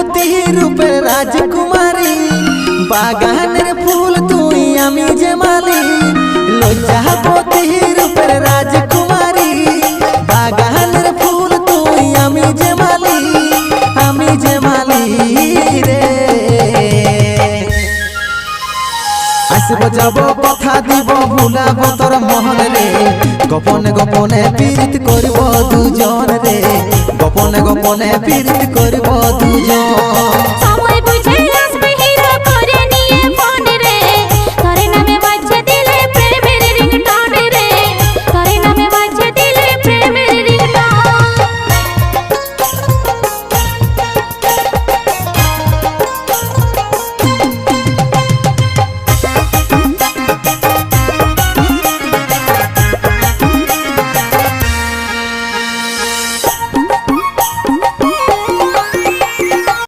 লজ্জাপতি রূপের রাজকুমারী, বাগানের ফুল তুই আমি যে মালি। লজ্জাপতি রূপের রাজকুমারী, বাগানের ফুল তুই আমি যে মালি, আমি যে মালি রে। আসব যাব কথা দিব ভুলাব তোর মহল রে, গোপনে গোপনে পীড়িত করব দুজন রে, গোপনে গোপনে পীড়িত করব দুজন।